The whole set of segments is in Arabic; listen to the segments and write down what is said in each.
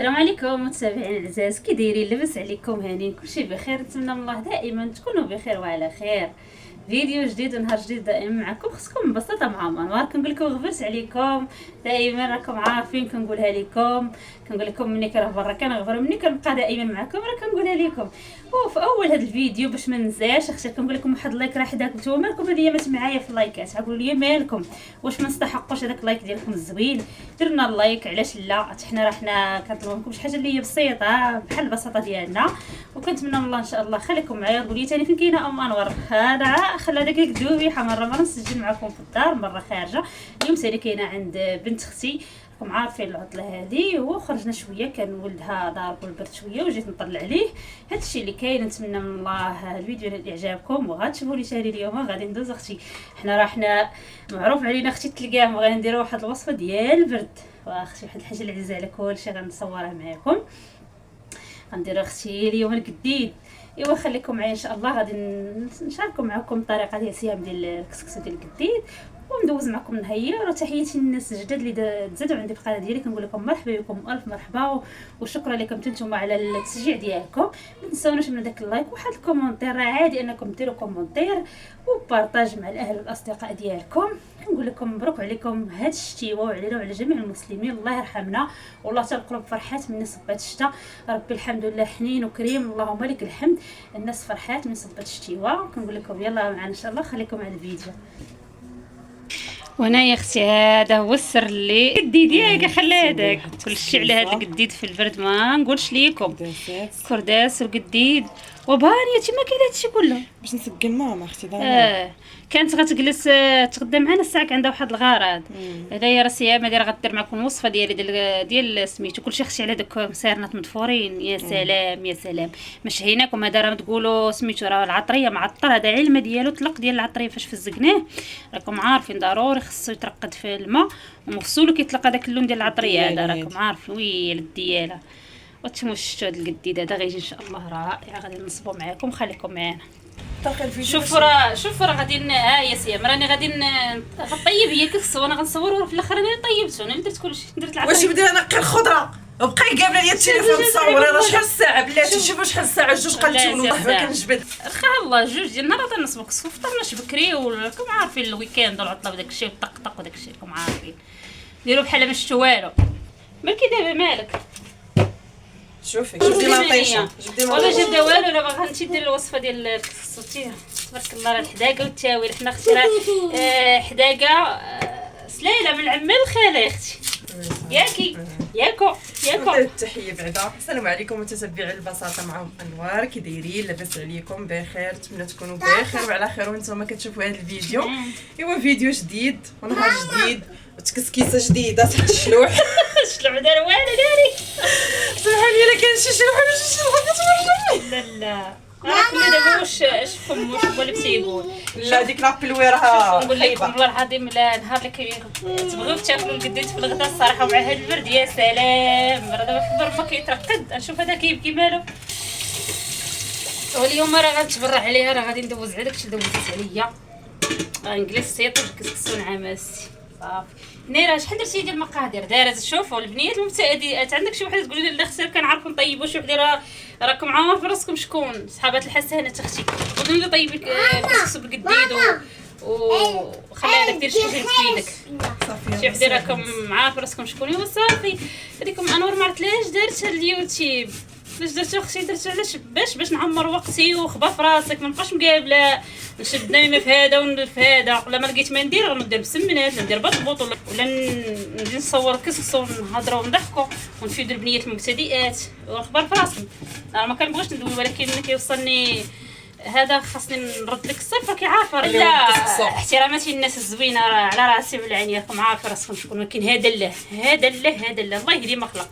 السلام عليكم متابعين العزاز، كي دايرين؟ لاباس عليكم؟ هانيين؟ كلشي بخير؟ نتمنى من الله دائما تكونوا بخير وعلى خير. فيديو جديد ونهار جديد دائما معكم. خصكم ببساطه مع منوار. كنقول لكم غبرت عليكم دائما، راكم عارفين كنقولها لكم. كنقول لكم ملي كنروح برا كنغبر، ملي كنبقى دائما معكم راه كنقولها لكم. وفي اول هذا الفيديو باش ما ننساش اختي كنقول لكم واحد اللايك راه حداكم. نتوما مالكم اليومات معايا في اللايكات؟ قولوا لي مالكم، واش ما نستحقوش هذاك اللايك ديالكم الزوين؟ درنا اللايك علاش لا؟ حنا راه حنا كنطلبوا منكم شي حاجه اللي هي بسيطه بحال البساطه ديالنا، وكنتمنى من الله ان شاء الله خليكم معايا. قولوا لي ثاني فين كاينه ام انور؟ هذا خلى داك الكذوبي مره نسجل معكم في الدار مره خارجه. اليوم ثاني كاينه عند بنت اختي، راكم عارفين العطله هذه، وخرجنا شويه كان ولدها ضارب والبرد شويه وجيت نطلع عليه. هذا الشيء اللي كاين. نتمنى من الله الفيديو اللي عجبكم وغتشوفوا لي ثاني اليوم غادي ندوز اختي. حنا معروف علينا اختي تلقاه بغينا نديروا واحد الوصفه ديال البرد، واختي واحد الحاجه اللي عزيزه على كلشي غنصورها معكم. غندير اختي اليوم الجديد. ايوا خليكم معايا ان شاء الله، غادي نشارككم معكم الطريقه ديال الصيام ديال الكسكسو ديال الجديد، وندوز معكم النهيه. وتحياتي للناس الجداد اللي تزادوا عندي في القناه ديالي، كنقول لكم مرحبا بكم الف مرحبا، وشكرا لكم نتوما على التشجيع ديالكم. ما تنساوناش من داك اللايك وواحد الكومونتير، راه عادي انكم ديروا كومونتير وبارطاج مع الاهل والاصدقاء ديالكم. كنقول لكم مبروك عليكم هاد الشتيوه وعلينا وعلى جميع المسلمين، الله يرحمنا والله تلقلب فرحات من صبات الشتاء. ربي الحمد لله حنين وكريم، اللهم لك الحمد. الناس فرحات من صبات الشتيوه. كنقول لكم يلا معنا ان شاء الله، خليكم على الفيديو. وانا يا اختي هذا هو السر اللي الجديد ياك خلي هذاك كلشي على هذا الجديد في البرد ما نقولش ليكم. كرداس والجديد وبانيتي ما كاين هادشي كله باش نسقن ماما اختي كانت غتجلس تغدا معنا الساعه عندها واحد الغرض. هذايا راه صيام هذه راه غدير معكم الوصفه ديال سميتو كلشي خصي على دوك مسيرنات مدفورين. يا سلام يا سلام، مش هيناكم هذا راه تقولوا سميتو راه العطريه معطر، هذا علم ديالو طلق ديال العطريه فاش فزقناه راكم عارفين ضروري خصو يترقد في الماء ومغسول كيطلق هذاك اللون ديال العطريه هذا راكم عارفين ويا ديالها. وتموا شفتوا هذا الجديد هذا غيجي ان شاء الله رائع، غادي نصبوا معكم خليكم معنا. شوفوا راه غادي يا سيام راني غادي نطيب هي الكسكسو وانا غنصور في الاخر انا طيبته انا درت كلشي درت العطريه. واش بدينا نقي الخضره وبقاي قابله لي التليفون تصور راه شحال الساعه بلاتي شوفوا شحال الساعه جوج قلتوا والله ما كنجبد خا الله جوج ديال النهار غادي نصبوا الكسكسو. فطرناش بكري وراكم عارفين الويكاند والعطله وداك الشيء والطقطق وداك الشيء راكم عارفين ديروا بحال ما شفتوا والو. مالكي دابا مالك؟ شوفي لاطيشه ولا جبده والو. انا باغا نمشي ندير الوصفه ديال الكسكسو. تبارك الله راه الحداقه والتاويل. حنا اختي راه حداقه سلايله من العمه الخاله يا اختي. ياكو التحيه بعدا. السلام عليكم متتبعي البساطه معهم انوار، كي دايرين؟ لاباس عليكم بخير؟ نتمنى تكونوا بخير وعلى خير وانتم كتشوفوا هذا الفيديو. ايوا فيديو جديد ونهار جديد وتكسكيسه جديده تحت الشلوح. الشلوح دار والو داري سبحان الله كاين شي شلوح ولا شي شلوح كتفرجوني. لا عرفنا دابا واش فم واش هو اللي تيقول. لا ديك لابلوي راه نقول لكم والله العظيم لا نهار اللي تبغيو تاكلوا القديد في الغدا الصراحه ومع هاد البرد يا سلام. راه دابا في الظرف كيترقد. نشوف هذا كيبكي مالو. واليوم راه غنتبرع عليها، راه غادي ندوز على داكشي اللي دوزت عليا. انجليز سيطو الكسكسو نعماسي صافي. نيره شحال درتي ديال المقادير دارت؟ شوفوا البنيات المبتدئات عندك شي وحده تقولي لي لا خسر كنعرفوا نطيبوا شي وحده راكم عامر في راسكم شكون صحابات الحسنه اختي قولوا لي طيبي الكسكسو بالجديد وخليها داك دير شي حاجه تفيدك صافي. شي وحده راكم عارف راسكم شكون هو صافي. هذيكم انور ما عرفتلاش درت هاد اليوتيوب. علاش درتو اختي؟ درتو علاش باش نعمر وقتي وخبا في راسك، ما نبقاش مقابله نشد نايمه في هذا وندير في هذا. ولا ما لقيت ما ندير غندير بسمنات ولا ندير بطبوط ولا نجي نصور كسكسو ونهضروا ونضحكوا ونفيدوا البنيات المبتدئات واخبار في راسهم. انا ما كنبغيش ندوي ولكن كيوصلني هذا خاصني نرد لك الصفه كي عارفه. لا احتراماتي الناس الزوينه على راسي وعلى عيني راكم عارفه راسكم شكون. ولكن هذا الله الله يهدي ما خلق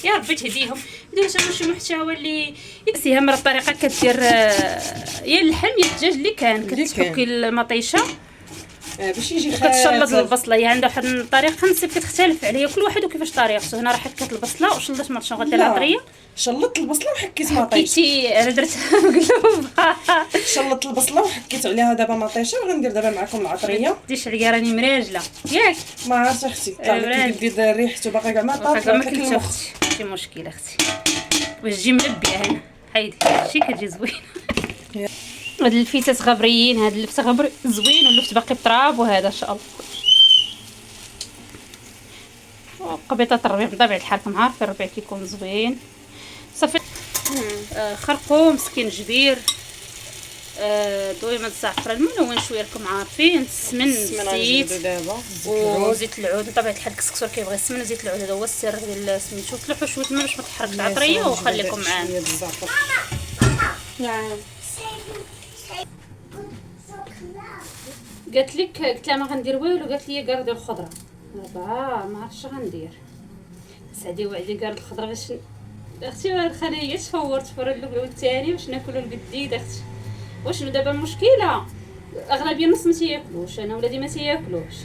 يا ربي تهديهم. يديروا شي محتوى اللي يسيها مرة الطريقه كدير يا اللحم يا الدجاج اللي كان كتحكي المطيشه باش يجي كتشلط البصله. هي عندها واحد الطريقه نسيت كتختلف عليا كل واحد وكيفاش طريقته. هنا راه حكيت البصله وشلطت مرشا غدا العطريه. شلطت البصله وحكيت مطيشه. حكيتي انا درتها مقلوبه. شلطت البصله وحكيت عليها دابا مطيشه. وغندير دابا معكم العطريه. ديش عليا راني مراجله ياك. ما عرفتش اختي كيبدا ريحته باقا كاع ما طاب. ما كلتش اختي ماشي مشكل اختي. واش تجي ملبيه هنا حيدي هادشي كتجي زوينه. هاد الفيتات غبريين. هاد اللفت غبري زوين واللفت باقي بتراب. وهذا ان شاء الله قبيطه الربيع بطبيعه الحال. كما عارفين الربيع كيكون زوين صافي. خرقوم سكينجبير دويمه الزعفران ملون شويه راكم عارفين. السمن زيت وزيت العود بطبيعه الحال. الكسكسور كيبغي السمن وزيت العود. هذا هو السر ديال سميتو. تلوحوا شويه الماء باش ما تحرقش العطريه وخليكم معانا. نعم قالت لها ما غندير والو. قالت لي قردي الخضره. دابا ما عرفتش غندير. سعدي وعدي قرد الخضره باش اختي خليه تفورت فور الاول والثاني باش ناكلوا الجديد اختي. واش دابا المشكله اغلبيه الناس ما تياكلوش. انا ولادي ما تياكلوش.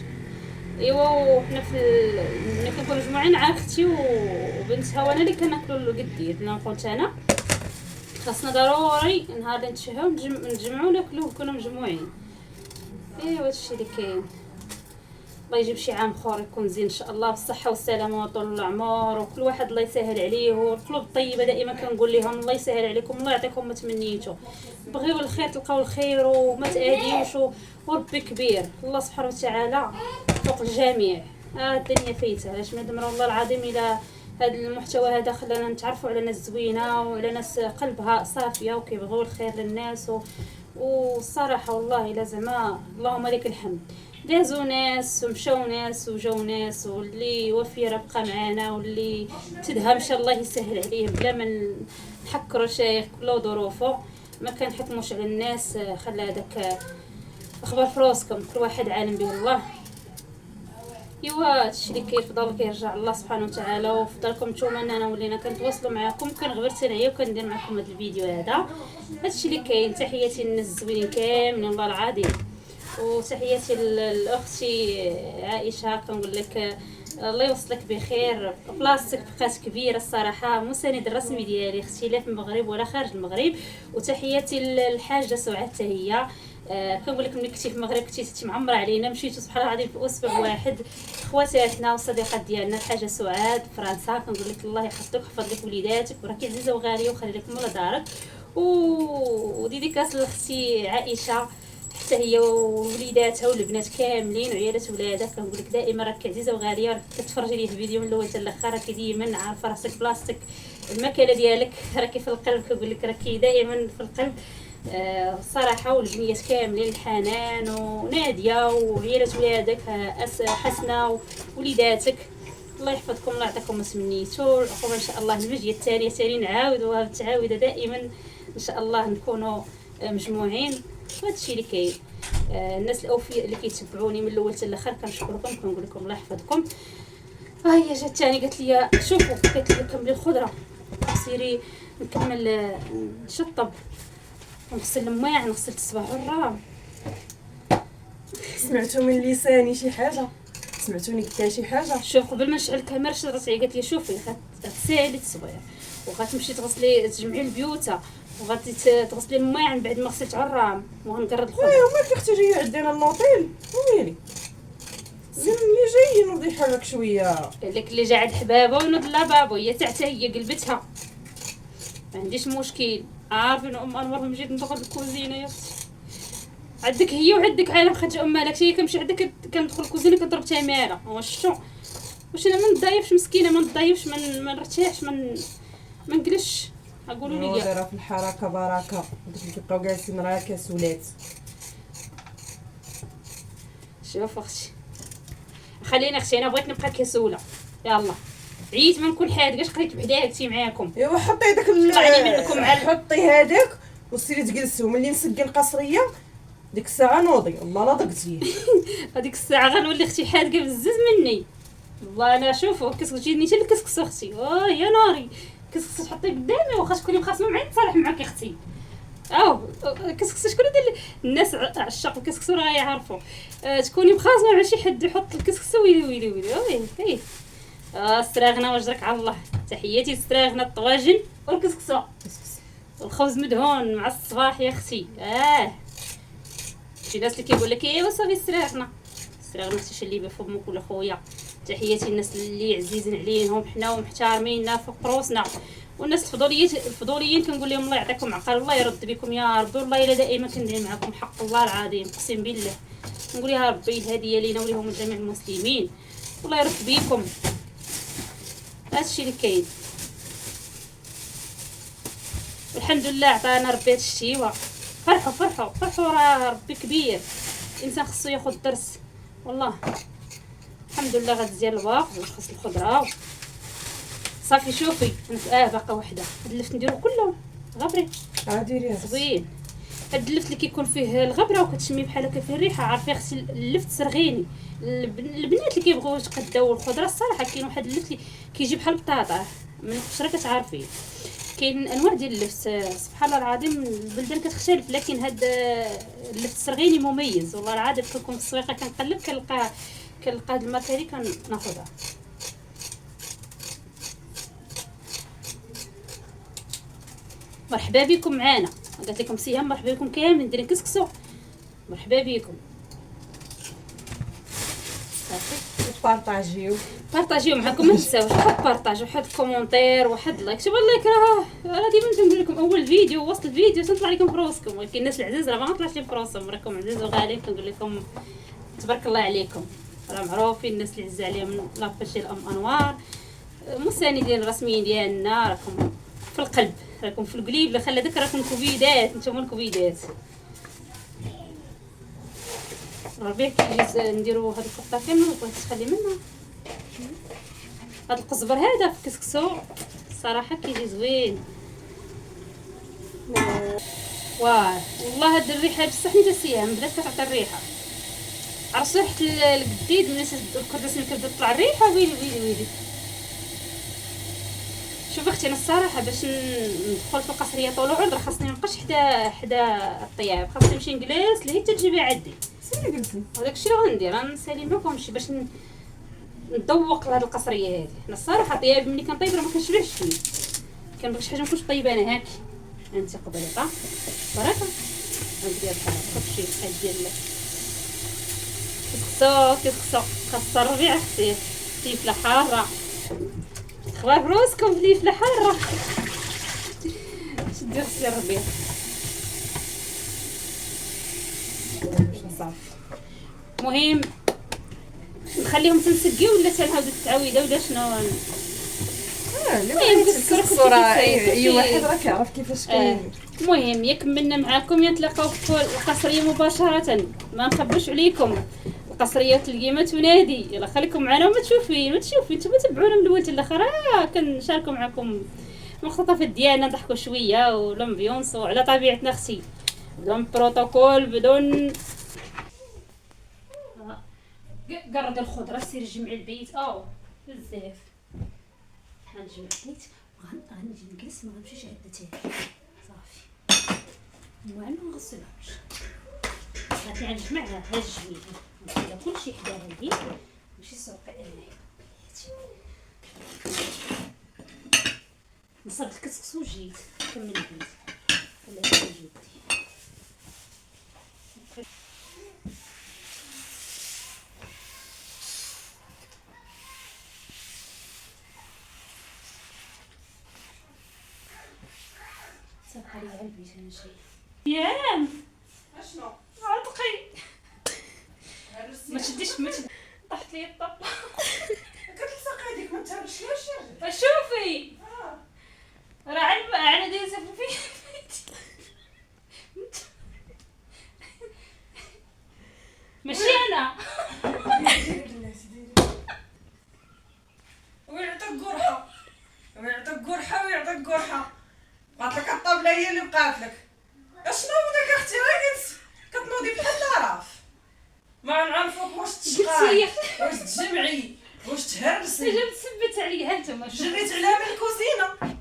ايوا وحنا ملي كنكونوا مجموعين مع اختي وبنتها وانا اللي كناكلوا الجديد. انا قلت انا خاصنا ضروري نهار اللي نتشهاو نجمعوا ناكلوه كنا مجموعين. ايوا هادشي اللي كاين. الله يجيب شي عام اخر يكون زين ان شاء الله بالصحه والسلامه وطول العمر. وكل واحد الله يسهل عليه. والقلوب الطيبه دائما كنقول لهم الله يسهل عليكم. الله يعطيكم ما تمنيتوا. بغيو الخير تلقاو الخير وما تاديوش. وربي كبير الله سبحانه وتعالى فوق الجميع. الدنيا فايته. علاش ما دمر الله العظيم الى هذا المحتوى هذا خلانا نتعرفوا على ناس زوينه وعلى ناس قلبها صافيه وكيبغيو الخير للناس. والصراحه والله الا زعما اللهم لك الحمد. دازو ناس ومشاو ناس وجاو ناس. واللي وفي راه بقى معانا. واللي تدها مشى الله يسهل عليه بلا ما نحكروا شيخ كل ظروفه. ما كنحكموش على الناس. خلى هذاك اخبار في راسكم. كل واحد عالم به الله. ايوا هادشي اللي كيفضل كيرجع الله سبحانه وتعالى. وفضلكم نتوما اننا ولينا كنتواصلوا معكم. كنغبرت انايا وكندير معكم هذا الفيديو هذا. هادشي اللي كاين. تحياتي للناس الزوينين كاملين والله العظيم. وتحياتي لاختي عائشه. كنقول لك الله يوصلك بخير. بلاصتك بقات كبيره الصراحه. مساند الرسمي ديالي اختي لا في المغرب ولا خارج المغرب. وتحياتي للحاجه سعاد حتى هي. كنقول لك ملي كنتي في المغرب كنتي معمره علينا. مشيتو سبحان الله العظيم في اسبوع واحد. خواتاتنا وصديقات ديالنا الحاجه سعاد فرنسا. كنقول لك الله يحفظك ويحفظ لك وليداتك وراكي عزيزه وغاليه وخلي لك مولا دارك. وديديكاس لاختي عائشه حتى هي ووليداتها والبنات كاملين وعيالات ولادها. كنقول لك دائما راكي عزيزه وغاليه. راك كتفرجي لي في الفيديو من الاول حتى الاخر. راكي ديما عارفه راسك بلاصتك. المكانه ديالك راكي في القلب. كنقول لك راكي دائما في القلب الصراحه. والبنيات كاملين الحنان وناديه وعيالات ولادك حسنه ووليداتك. الله يحفظكم الله يعطيكم ما تمنيتوا. العقوبه ان شاء الله المجيه الثانيه ثاني نعاودوها متعاوده دائما ان شاء الله نكونوا مجموعين. وهادشي اللي كاين. الناس الاوفياء اللي كيتبعوني من الاول حتى الاخر كنشكركم. كنقول لكم الله يحفظكم. هي جات ثاني قالت لي شوفوا قالت لي كملي الخضره سيري نكمل نشطب ونغسل الماء نغسل الصباح والرام. سمعتوا من لساني شي حاجه؟ سمعتوني قلت شي حاجه؟ شوف قبل ما نشعل الكاميرا شرت عليا قالت لي شوفي غتسالي التصوير وغتمشي تغسلي تجمعي البيوته وغادي تغسلي الماء من بعد ما غسلت عرام وغنقرد الخضر. هما كي اختي جايه عندنا النوطيل ويلي زين اللي جاي نوضي حالك شويه. قال لك اللي جا عند حبابه ونوض لبابو. هي حتى هي قلبتها ما عنديش مشكل. عارفين ام انور من جيت ندخل الكوزينه يا اختي. عندك هي وعندك عالم خرج ام مالك. هي كنمشي عندك كندخل الكوزينه كنضرب تماره. واش واش انا ما نضايفش مسكينه ما نضايفش ما نرتاحش ما نجلسش. اقولوا لي دايره في الحركه بركه. داك اللي كيبقاو جالسين راه كسولات. شوف اختي خلينا اختي انا بغيت نبقى كسوله. يلا عييت ما نكون حادقه. اش قريت بحدايا هكتي معاكم. ايوا حطي داك طلعني منكم حطي هذاك وسيري تجلسوا. ملي نسقي القصريه ديك الساعه نوضي. الله لا ضقتي. هذيك الساعه غنولي اختي حادقه بزز مني. والله انا شوفوا كتجيني حتى الكسكس اختي. يا ناري كسكس تحطي قدامي واخا تكوني مخاصمه معايا نتصالح معاك اختي. كسكسو شكون هذا الناس عشاق الكسكسو راه يعرفوا. تكوني مخاصمه مع شي حد يحط الكسكسو ويلي السراغنه واجرك على الله. تحياتي السراغنه الطواجن والكسكسو والخبز مدهون مع الصباح يا اختي. شي ناس اللي كيقول لك ايوا صافي السراغنه تشلي بفمك ولا خويا. تحياتي الناس اللي عزيزين عليهم حنا ومحترميننا فوق روسنا، والناس الفضوليين كنقول لهم الله يعطيكم عقل، الله يرد بكم يا رب، والله الا دائما كندعي معكم حق الله العظيم اقسم بالله. نقول يا ربي الهديه لينا وليهم جميع المسلمين، والله يرد بكم. هادشي اللي كاين. الحمد لله عطانا ربي هاد الشتيوه. فرحوا راه ربي كبير. الانسان خصو ياخذ درس والله. الحمد لله غتزيان الباق وخص الخضره صافي. شوفي باقا وحده. هاد اللفت نديرو كله غبري ديريها زوين. هاد اللفت اللي كيكون فيه الغبره وكتشمي بحال هكا فيه الريحه، عارفه خصي اللفت سرغيني. البنات اللي كيبغيو يتقداو الخضره الصراحه كاين واحد اللفت اللي كيجي بحال البطاطا من القشره كتعرفي. كاين انواع ديال اللفت سبحان الله العظيم البلدان كتختلف، لكن هاد اللفت السرغيني مميز والله العظيم. كنكون في السويقه كنقلب كنلقى هاد الماركه هادي كناخذها. مرحبا بكم معانا. قالت لكم سيام مرحبا بكم كاملين دايرين كسكسو. مرحبا بكم. صافي بارطاجيو معكم، ما تنساوش واحد بارطاج واحد كومونتير واحد لايك. شوف اللايك راه ديما تنقول لكم اول فيديو وسط الفيديو تنطلع لكم فراسكم، ولكن الناس العزاز راه ما غنطلعش لكم فراسهم، راكم عزاز وغاليين. كنقول لكم تبارك الله عليكم، راه معروفين الناس اللي عز عليهم لاباج ديال ام انوار مساندين الرسميين ديالنا. راكم في القلب، راكم في القليب اللي خلى داك راكم كوفيدات. نتوما الكوفيدات. ربيع كيجيز نديرو هاد القطه كامله وبغيت تخلي منها. هاد القزبر هذا في كسكسو الصراحه كيجي زوين. والله هاد الريحه بصح نيت السيام بدات كتعطي الريحه. عرفتوا ريحه القديد من الكرداس اللي كتبدا تطلع الريحه ويلي. شوف اختي انا الصراحه باش ندخل في القصريه طول العمر راه خاصني منبقاش حدا الطياب، خاصني نمشي نجلس لهي حتى تجيبي عندي. سيري جلسي. وداك الشيء اللي غندير غنسالي معكمشي باش نذوق لهاد القصريه هذه. انا الصراحه الطياب ملي كنطيب راه ما كنشبعش فيه، كنبغي شي حاجه نكونش طيبه انا هاكي. انت قبيله بركه ندير بحال هكا شي بحال ديال كسكسو خاص الربيع اختي فلفله حاره. اخبار بروسكم فلفله حاره شدي غسلي الربيع صافي. المهم نخليهم تنسقيو ولا تنعاودو التعويده ولا شنو؟ الصورة اي واحد راه كيعرف كيفاش كاين. المهم يا كملنا معاكم يا نتلاقاو في القصريه مباشره. ما نخبوش عليكم القصريه تلقيمه تنادي. يلا خليكم معنا وما تشوفي نتوما تبعونا من الاول حتى الاخر. كنشاركوا معكم المقتطفات ديالنا نضحكوا شويه ولامبيونس على طبيعتنا اختي، بدون بروتوكول بدون قرد الخضره. سير جمع البيت بزاف. غنجمع البيت غنجي نجلس ما غنمشيش عند تاني صافي. المهم ما نغسلهمش غادي نجمعها ها الجميع ندير كلشي حداها لي ماشي سوق انايا. نصب الكسكس وجيت كمل البيت ولا جيت صافي على البيت. انا شي يام اشنو عطقي ما تشديش طاحت لي الطبله. كتلصق هذيك ما تهرشلاش يا شوفي راه على دايره فيه ماشي انا. ويعطيك قرحه بقات لك الطبله هي اللي بقات لك. اشنو داك اختي راه كتنوضي بحال العراف. ما نعرفوك واش تشقاي واش تجمعي واش تهرسي. جا تثبت عليا انتما جريت عليها من الكوزينه.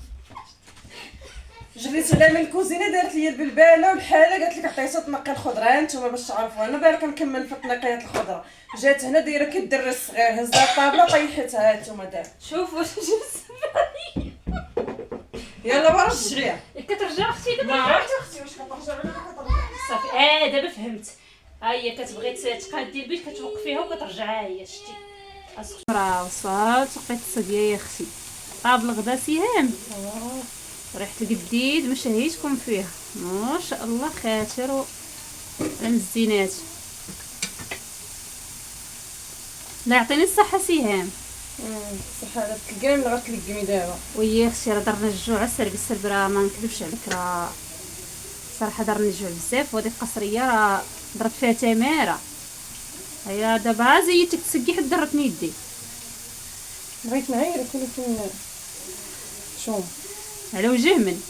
جريت على من الكوزينه دارت لي البلباله والحاله، قالت لك عطيتها تنقي الخضره نتوما باش تعرفوا. انا باغا كنكمل في تنقيات الخضره، جات هنا دايره كدري الصغير، هزها الطابله طيحتها. هانتوما دار شوفوا واش جبت. يلا برجعيها. كترجع اختي دابا. ما عرفت اختي واش كترجع ولا ما كترجعش. صافي دابا فهمت. ها هي كتبغي تقادي البيت كتوقفيها وكترجعها هي. شتي راه وصلت وقيت الصديه يا اختي. طاب الغدا سهام. ريحه القديد ما شهيتكم فيها ما شاء الله خاطر على الزينات. لا يعطيني الصحه سهام. صح هذا تلقاني من غتلقمي دابا. ويا اختي راه درنا الجوع السرب السرب راه ما نكذبش عليك راه صراحه درنا الجوع بزاف. وهذه القصريه راه ضربت فيها تماره. هيا دابا زيتك تسقي حتى درتني يدي. بغيت نعايرك ولكن شوم على وجه من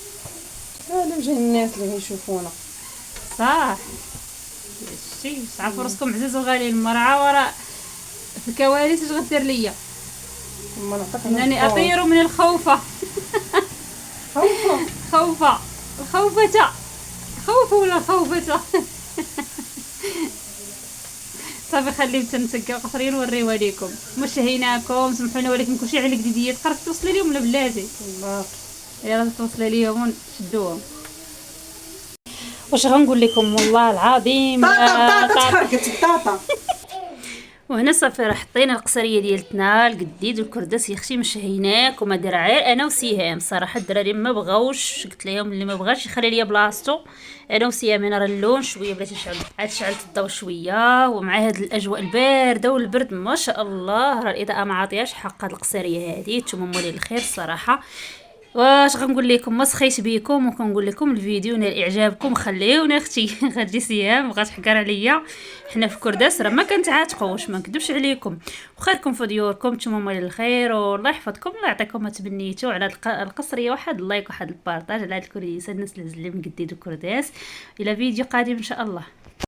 على وجه الناس اللي يشوفونا. صح شتي تعرفوا راسكم عزاز وغالي. المرعى ورا في الكواليس اش غدير ليا؟ ما نعطيك انني اطير من الخوفه. خوفه خوفه الخوفه خوفه ولا خوفه. صافي خليه تنسكا قصرين نوريوها لكم. مشهيناكم سمحونا ولكن كلشي على الجديديات. قربت توصلي لهم ولا بلاتي؟ باقي يلا توصلي ليهم ونشدوهم. واش غنقول لكم والله العظيم طاطا تحركت بطاطا. وهنا صافي راه حطينا القصريه ديالتنا القديد والكرداس يا اختي مشهيناك وما داير غير انا وسهام. صراحه الدراري ما بغاوش، قلت لهم اللي ما بغاش يخلي ليا بلاصتو. انا وسهام هنا راه اللون شويه بلاتي شعل عاد شعلت الضو شويه ومع هاد الاجواء البارده والبرد ما شاء الله راه الاضاءه ما عاطياش حق هاد القصريه هادي. نتوما مولي الخير الصراحه. واش غنقول لكم ما سخيت بكم وكنقول لكم الفيديو نال اعجابكم خليونا اختي. غادي سهام بغات تحكر عليا. حنا في كرداس راه ما كنتعاتقوش ما نكذبش عليكم. وخيركم في ديوركم نتوما مال الخير والله يحفظكم الله يعطيكم ما تبنيتوا على القصريه. واحد اللايك واحد البارطاج على هاد الكرديسه الناس اللي من قديد الكرداس. الى فيديو قادم ان شاء الله.